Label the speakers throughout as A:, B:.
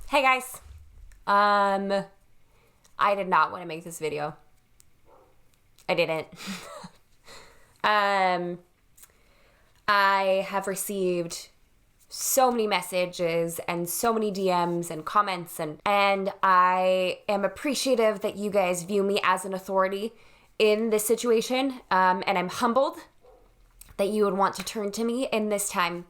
A: Hey guys. I did not want to make this video. I didn't. I have received so many messages and so many DMs and comments and I am appreciative that you guys view me as an authority in this situation, and I'm humbled that you would want to turn to me in this time.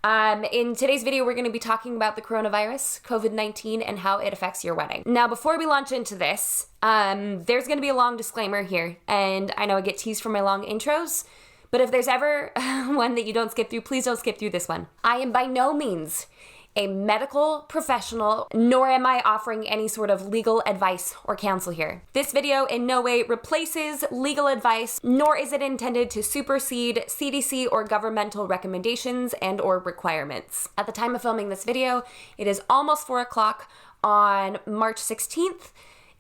A: In today's video, we're going to be talking about the coronavirus, COVID-19, and how it affects your wedding. Now, before we launch into this, there's going to be a long disclaimer here, and I know I get teased for my long intros, but if there's ever one that you don't skip through, please don't skip through this one. I am by no means a medical professional, nor am I offering any sort of legal advice or counsel here. This video in no way replaces legal advice, nor is it intended to supersede CDC or governmental recommendations and or requirements. At the time of filming this video, it is almost 4 o'clock on March 16th.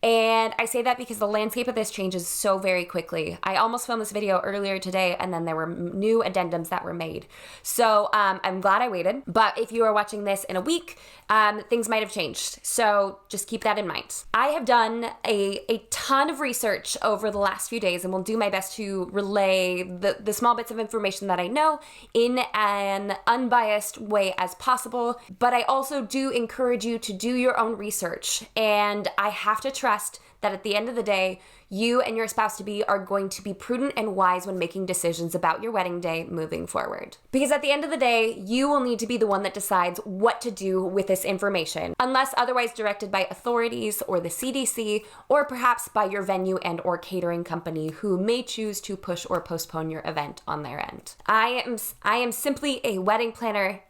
A: And I say that because the landscape of this changes so very quickly. I almost filmed this video earlier today, and then there were new addendums that were made. So I'm glad I waited. But if you are watching this in a week, things might have changed. So just keep that in mind. I have done a ton of research over the last few days, and will do my best to relay the small bits of information that I know in an unbiased way as possible. But I also do encourage you to do your own research. And I have to trust that at the end of the day, you and your spouse-to-be are going to be prudent and wise when making decisions about your wedding day moving forward. Because at the end of the day, you will need to be the one that decides what to do with this information, unless otherwise directed by authorities or the CDC, or perhaps by your venue and or catering company who may choose to push or postpone your event on their end. I am simply a wedding planner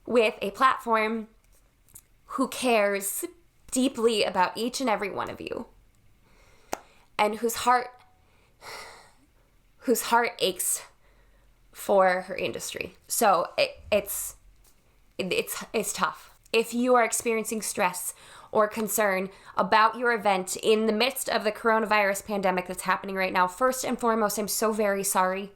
A: with a platform who cares deeply about each and every one of you, and whose heart aches for her industry. So it's tough. If you are experiencing stress or concern about your event in the midst of the coronavirus pandemic that's happening right now, first and foremost, I'm so very sorry.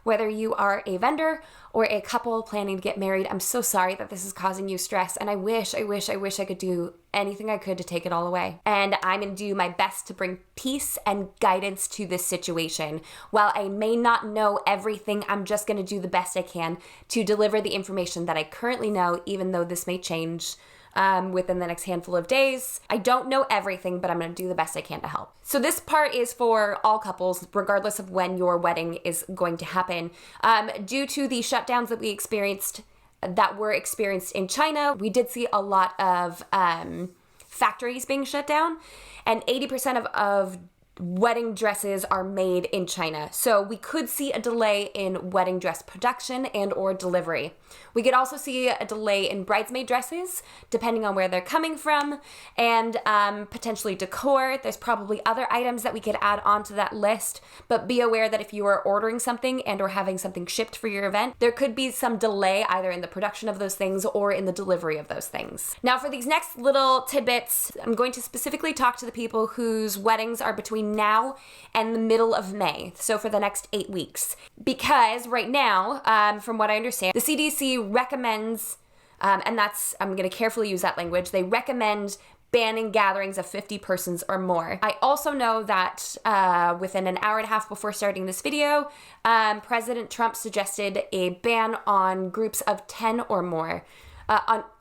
A: Whether you are a vendor or a couple planning to get married, I'm so sorry that this is causing you stress, and I wish I could do anything I could to take it all away. And I'm going to do my best to bring peace and guidance to this situation. While I may not know everything, I'm just going to do the best I can to deliver the information that I currently know, even though this may change within the next handful of days. I don't know everything, but I'm going to do the best I can to help. So this part is for all couples, regardless of when your wedding is going to happen. Due to the shutdowns that were experienced in China, we did see a lot of factories being shut down, and 80% of wedding dresses are made in China. So we could see a delay in wedding dress production and or delivery. We could also see a delay in bridesmaid dresses, depending on where they're coming from, and potentially decor. There's probably other items that we could add onto that list, but be aware that if you are ordering something and or having something shipped for your event, there could be some delay either in the production of those things or in the delivery of those things. Now for these next little tidbits, I'm going to specifically talk to the people whose weddings are between now and the middle of May, so for the next 8 weeks. Because right now, from what I understand, the CDC recommends, and that's, I'm going to carefully use that language, they recommend banning gatherings of 50 persons or more. I also know that within an hour and a half before starting this video, President Trump suggested a ban on groups of 10 or more.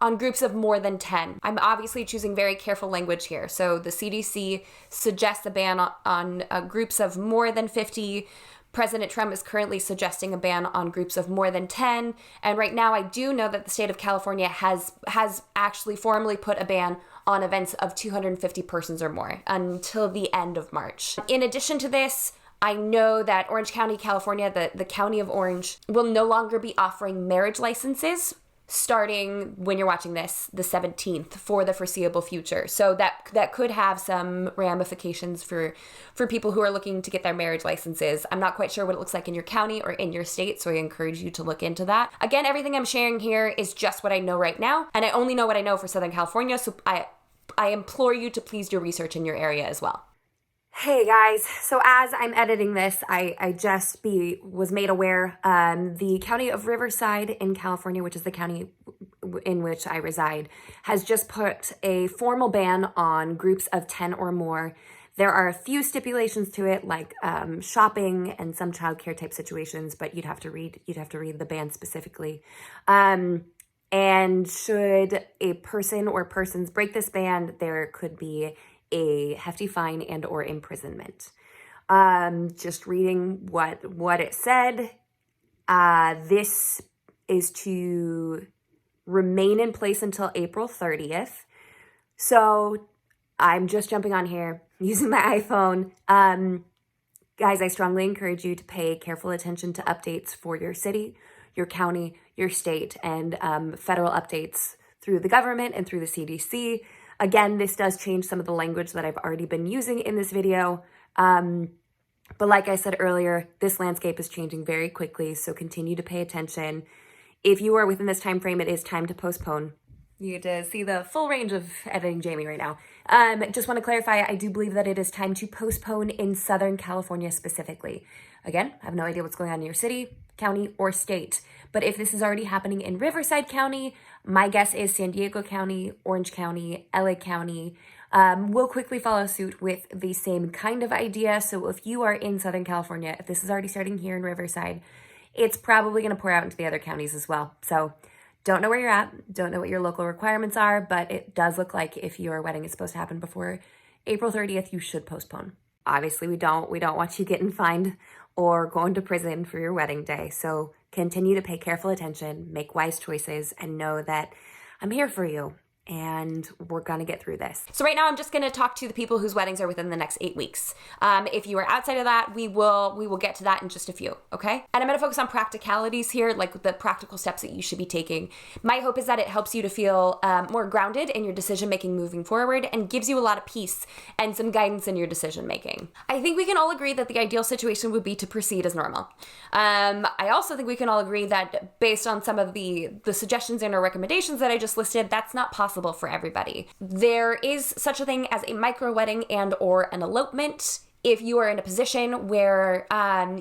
A: On groups of more than 10. I'm obviously choosing very careful language here. So the CDC suggests a ban on groups of more than 50. President Trump is currently suggesting a ban on groups of more than 10. And right now I do know that the state of California has actually formally put a ban on events of 250 persons or more until the end of March. In addition to this, I know that Orange County, California, the county of Orange, will no longer be offering marriage licenses starting when you're watching this, the 17th, for the foreseeable future. So that could have some ramifications for people who are looking to get their marriage licenses. I'm not quite sure what it looks like in your county or in your state, so I encourage you to look into that. Again, everything I'm sharing here is just what I know right now, and I only know what I know for Southern California, so I implore you to please do research in your area as well. Hey guys, so as I'm editing this, I just was made aware the county of Riverside in California, which is the county in which I reside, has just put a formal ban on groups of 10 or more. There are a few stipulations to it, like shopping and some childcare type situations, but you'd have to read the ban specifically. And should a person or persons break this ban, there could be a hefty fine and or imprisonment. Just reading what it said, this is to remain in place until April 30th. So I'm just jumping on here using my iPhone. Guys, I strongly encourage you to pay careful attention to updates for your city, your county, your state, and federal updates through the government and through the CDC. Again, this does change some of the language that I've already been using in this video. But like I said earlier, this landscape is changing very quickly, so continue to pay attention. If you are within this time frame, it is time to postpone. You get to see the full range of editing Jamie right now. Just want to clarify, I do believe that it is time to postpone in Southern California specifically. Again, I have no idea what's going on in your city, county, or state. But if this is already happening in Riverside County, my guess is San Diego County, Orange County, LA County will quickly follow suit with the same kind of idea. So if you are in Southern California, if this is already starting here in Riverside, it's probably going to pour out into the other counties as well. So don't know where you're at, don't know what your local requirements are, but it does look like if your wedding is supposed to happen before April 30th, you should postpone. Obviously, we don't want you getting fined or going to prison for your wedding day. So continue to pay careful attention, make wise choices, and know that I'm here for you. And we're gonna get through this. So right now I'm just gonna talk to the people whose weddings are within the next 8 weeks. If you are outside of that, we will get to that in just a few, okay? And I'm gonna focus on practicalities here, like the practical steps that you should be taking. My hope is that it helps you to feel more grounded in your decision making moving forward and gives you a lot of peace and some guidance in your decision making. I think we can all agree that the ideal situation would be to proceed as normal. I also think we can all agree that based on some of the suggestions and or recommendations that I just listed, that's not possible for everybody. There is such a thing as a micro wedding and or an elopement. If you are in a position where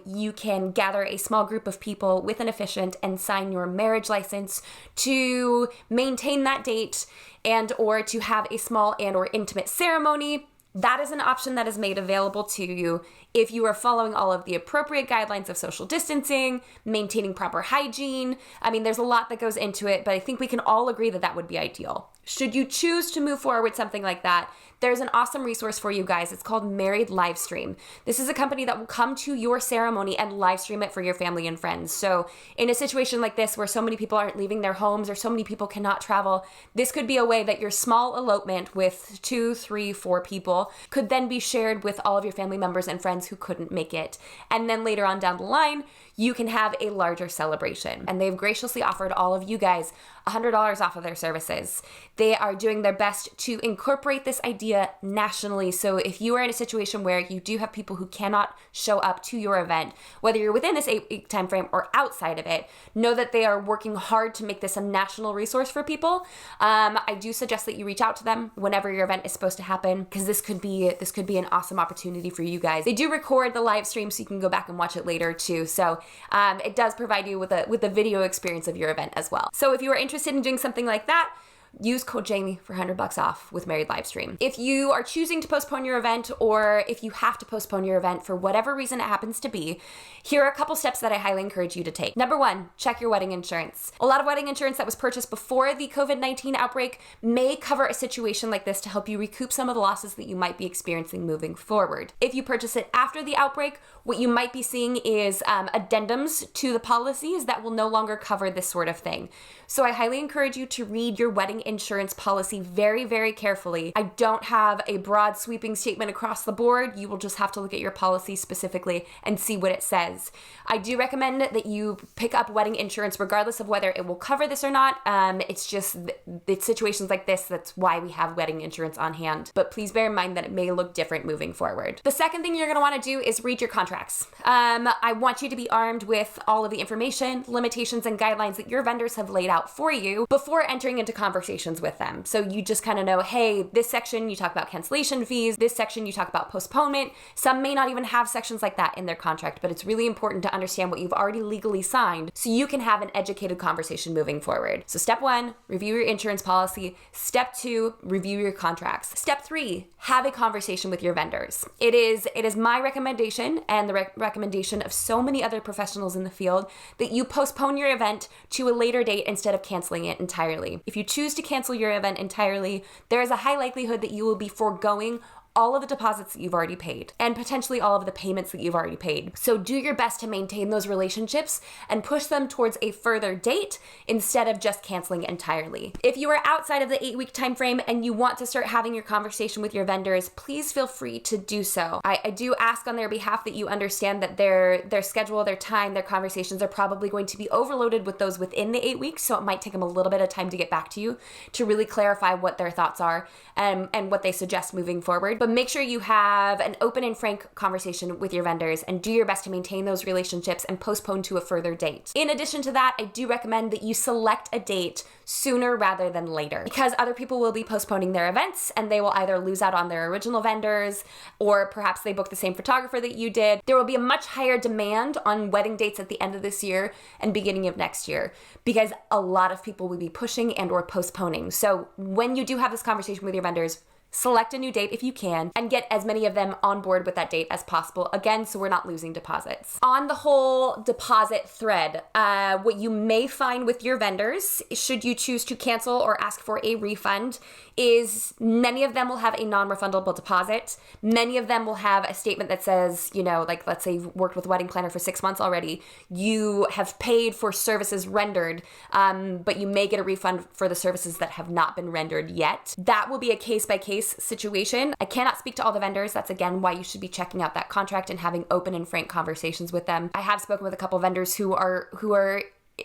A: you can gather a small group of people with an officiant and sign your marriage license to maintain that date and or to have a small and or intimate ceremony, that is an option that is made available to you if you are following all of the appropriate guidelines of social distancing, maintaining proper hygiene. I mean, there's a lot that goes into it, but I think we can all agree that that would be ideal. Should you choose to move forward with something like that, there's an awesome resource for you guys. It's called Married Livestream. This is a company that will come to your ceremony and live stream it for your family and friends. So in a situation like this where so many people aren't leaving their homes or so many people cannot travel, this could be a way that your small elopement with 2, 3, 4 people could then be shared with all of your family members and friends who couldn't make it. And then later on down the line, you can have a larger celebration. And they've graciously offered all of you guys $100 off of their services. They are doing their best to incorporate this idea nationally. So if you are in a situation where you do have people who cannot show up to your event, whether you're within this 8-week time frame or outside of it, know that they are working hard to make this a national resource for people. I do suggest that you reach out to them whenever your event is supposed to happen, because this could be an awesome opportunity for you guys. They do record the live stream so you can go back and watch it later too. So it does provide you with a video experience of your event as well. So if you are interested in doing something like that, use code Jamie for $100 off with Married Livestream. If you are choosing to postpone your event, or if you have to postpone your event for whatever reason it happens to be, here are a couple steps that I highly encourage you to take. Number 1, check your wedding insurance. A lot of wedding insurance that was purchased before the COVID-19 outbreak may cover a situation like this to help you recoup some of the losses that you might be experiencing moving forward. If you purchase it after the outbreak, what you might be seeing is addendums to the policies that will no longer cover this sort of thing. So I highly encourage you to read your wedding insurance policy very, very carefully. I don't have a broad sweeping statement across the board. You will just have to look at your policy specifically and see what it says. I do recommend that you pick up wedding insurance regardless of whether it will cover this or not. It's just it's situations like this, that's why we have wedding insurance on hand. But please bear in mind that it may look different moving forward. The second thing you're going to want to do is read your contracts. I want you to be armed with all of the information, limitations, and guidelines that your vendors have laid out for you before entering into conversations conversations with them. So you just kind of know, hey, this section you talk about cancellation fees, this section you talk about postponement. Some may not even have sections like that in their contract, but it's really important to understand what you've already legally signed so you can have an educated conversation moving forward. So step 1, review your insurance policy. Step 2, review your contracts. Step 3, have a conversation with your vendors. It is my recommendation and the recommendation of so many other professionals in the field that you postpone your event to a later date instead of canceling it entirely. If you choose to cancel your event entirely, there is a high likelihood that you will be foregoing all of the deposits that you've already paid and potentially all of the payments that you've already paid. So do your best to maintain those relationships and push them towards a further date instead of just canceling entirely. If you are outside of the 8-week time frame and you want to start having your conversation with your vendors, please feel free to do so. I do ask on their behalf that you understand that their schedule, their time, their conversations are probably going to be overloaded with those within the 8 weeks, so it might take them a little bit of time to get back to you to really clarify what their thoughts are and what they suggest moving forward. But make sure you have an open and frank conversation with your vendors and do your best to maintain those relationships and postpone to a further date. In addition to that, I do recommend that you select a date sooner rather than later, because other people will be postponing their events and they will either lose out on their original vendors or perhaps they book the same photographer that you did. There will be a much higher demand on wedding dates at the end of this year and beginning of next year because a lot of people will be pushing and or postponing. So when you do have this conversation with your vendors, select a new date if you can and get as many of them on board with that date as possible, again, so we're not losing deposits. On the whole deposit thread, what you may find with your vendors, should you choose to cancel or ask for a refund, is many of them will have a non-refundable deposit. Many of them will have a statement that says, like let's say you've worked with a wedding planner for 6 months already, you have paid for services rendered, but you may get a refund for the services that have not been rendered yet. That will be a case-by-case situation. I cannot speak to all the vendors. That's again why you should be checking out that contract and having open and frank conversations with them. I have spoken with a couple vendors who are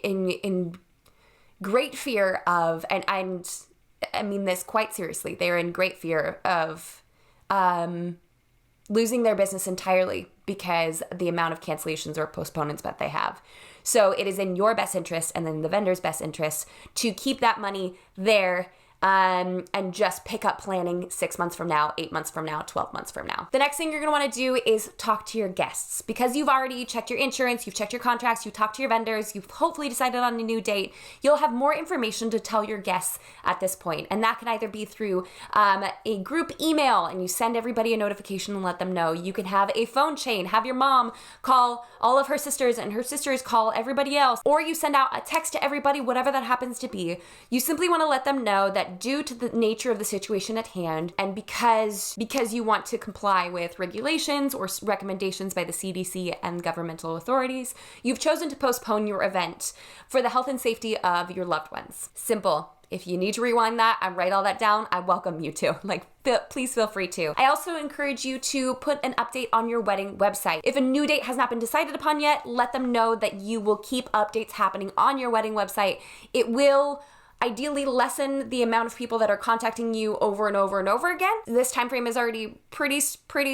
A: in great fear of, and I mean this quite seriously, they're in great fear of losing their business entirely because the amount of cancellations or postponements that they have. So it is in your best interest and in the vendor's best interest to keep that money there and just pick up planning 6 months from now, 8 months from now, 12 months from now. The next thing you're gonna wanna do is talk to your guests. Because you've already checked your insurance, you've checked your contracts, you've talked to your vendors, you've hopefully decided on a new date, you'll have more information to tell your guests at this point. And that can either be through a group email and you send everybody a notification and let them know. You can have a phone chain, have your mom call all of her sisters and her sisters call everybody else, or you send out a text to everybody, whatever that happens to be. You simply wanna let them know that due to the nature of the situation at hand, and because you want to comply with regulations or recommendations by the CDC and governmental authorities, you've chosen to postpone your event for the health and safety of your loved ones. Simple. If you need to rewind that and write all that down, I welcome you to. Please feel free to. I also encourage you to put an update on your wedding website. If a new date has not been decided upon yet, let them know that you will keep updates happening on your wedding website. It will ideally lessen the amount of people that are contacting you over and over and over again. This time frame is already pretty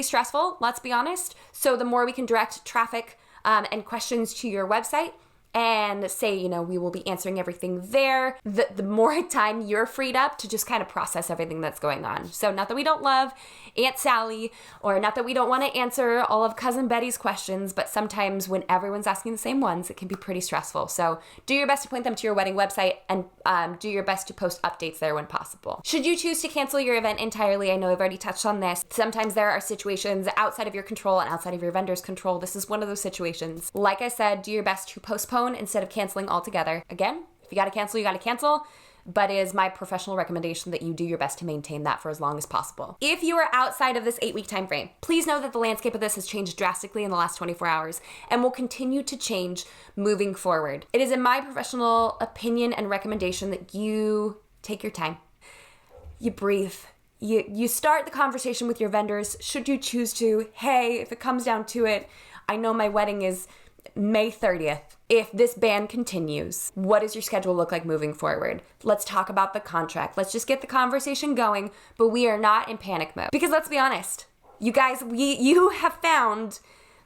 A: stressful, let's be honest. So the more we can direct traffic and questions to your website and say, we will be answering everything there, the more time you're freed up to just kind of process everything that's going on. So not that we don't love Aunt Sally, or not that we don't want to answer all of Cousin Betty's questions, but sometimes when everyone's asking the same ones, it can be pretty stressful. So do your best to point them to your wedding website and do your best to post updates there when possible. Should you choose to cancel your event entirely, I know I've already touched on this. Sometimes there are situations outside of your control and outside of your vendor's control. This is one of those situations. Like I said, do your best to postpone instead of canceling altogether. Again, if you gotta cancel, you gotta cancel. But it is my professional recommendation that you do your best to maintain that for as long as possible. If you are outside of this 8-week time frame, please know that the landscape of this has changed drastically in the last 24 hours and will continue to change moving forward. It is in my professional opinion and recommendation that you take your time. You breathe. You start the conversation with your vendors, should you choose to. Hey, if it comes down to it, I know my wedding is May 30th. If this ban continues, what does your schedule look like moving forward? Let's talk about the contract. Let's just get the conversation going, but we are not in panic mode. Because let's be honest, you guys, you have found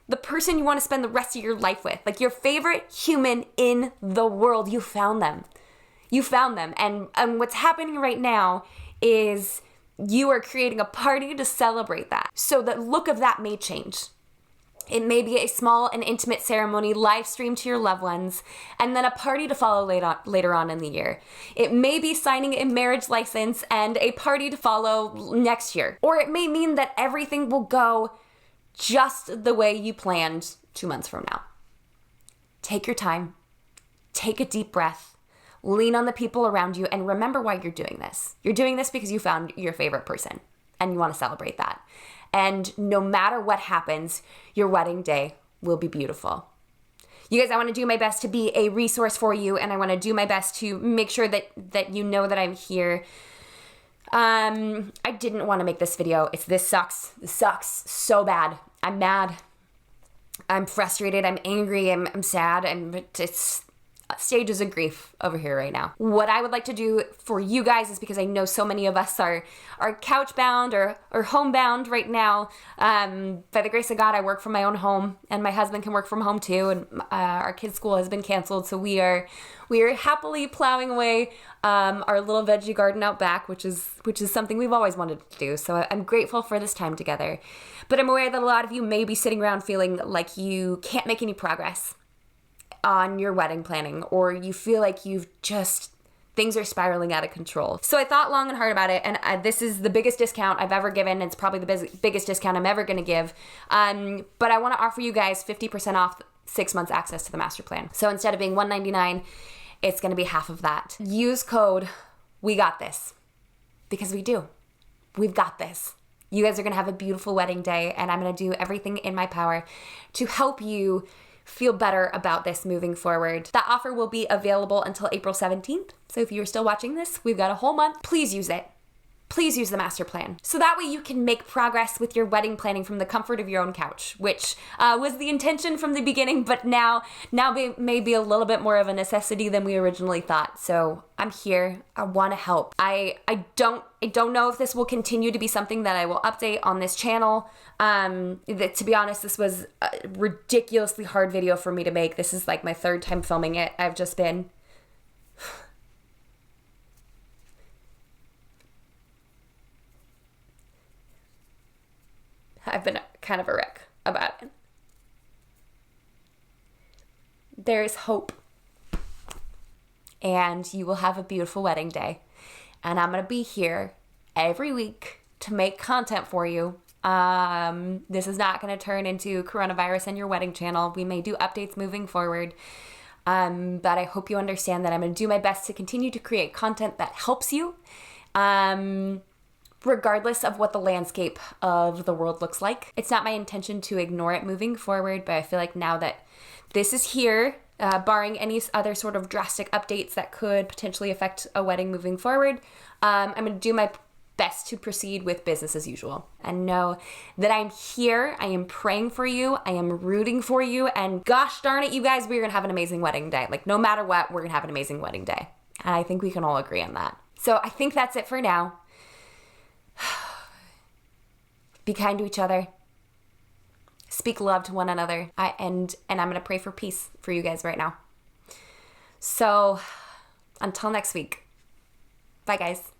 A: the person you want to spend the rest of your life with. Like your favorite human in the world, you found them. You found them. And what's happening right now is you are creating a party to celebrate that. So the look of that may change. It may be a small and intimate ceremony live streamed to your loved ones, and then a party to follow later on in the year. It may be signing a marriage license and a party to follow next year. Or it may mean that everything will go just the way you planned 2 months from now. Take your time, take a deep breath, lean on the people around you, and remember why you're doing this. You're doing this because you found your favorite person, and you want to celebrate that. And no matter what happens, your wedding day will be beautiful. You guys, I want to do my best to be a resource for you, and I want to do my best to make sure that you know that I'm here. I didn't want to make this video. This sucks. This sucks so bad. I'm mad. I'm frustrated. I'm angry. I'm sad. It's stages of grief over here right now. What I would like to do for you guys is, because I know so many of us are couch bound or homebound right now. By the grace of God, I work from my own home, and my husband can work from home too. And our kids' school has been canceled, so we are happily plowing away our little veggie garden out back, which is something we've always wanted to do. So I'm grateful for this time together. But I'm aware that a lot of you may be sitting around feeling like you can't make any progress on your wedding planning, or you feel like things are spiraling out of control. So I thought long and hard about it, and this is the biggest discount I've ever given. It's probably the biggest discount I'm ever going to give. But I want to offer you guys 50% off 6 months access to the master plan. So instead of being $199, it's going to be half of that. Use code WEGOTTHIS, because we do. We've got this. You guys are going to have a beautiful wedding day, and I'm going to do everything in my power to help you feel better about this moving forward. That offer will be available until April 17th. So if you're still watching this, we've got a whole month. Please use it. Please use the master plan. So that way you can make progress with your wedding planning from the comfort of your own couch, which was the intention from the beginning, but now may be a little bit more of a necessity than we originally thought. So I'm here. I want to help. I don't know if this will continue to be something that I will update on this channel. To be honest, this was a ridiculously hard video for me to make. This is like my 3rd time filming it. I've been kind of a wreck about it. There is hope. And you will have a beautiful wedding day. And I'm going to be here every week to make content for you. This is not going to turn into coronavirus and your wedding channel. We may do updates moving forward. But I hope you understand that I'm going to do my best to continue to create content that helps you. Regardless of what the landscape of the world looks like. It's not my intention to ignore it moving forward, but I feel like now that this is here, barring any other sort of drastic updates that could potentially affect a wedding moving forward, I'm going to do my best to proceed with business as usual. And know that I'm here, I am praying for you, I am rooting for you, and gosh darn it, you guys, we're going to have an amazing wedding day. Like, no matter what, we're going to have an amazing wedding day. And I think we can all agree on that. So I think that's it for now. Be kind to each other. Speak love to one another. And I'm going to pray for peace for you guys right now. So until next week. Bye, guys.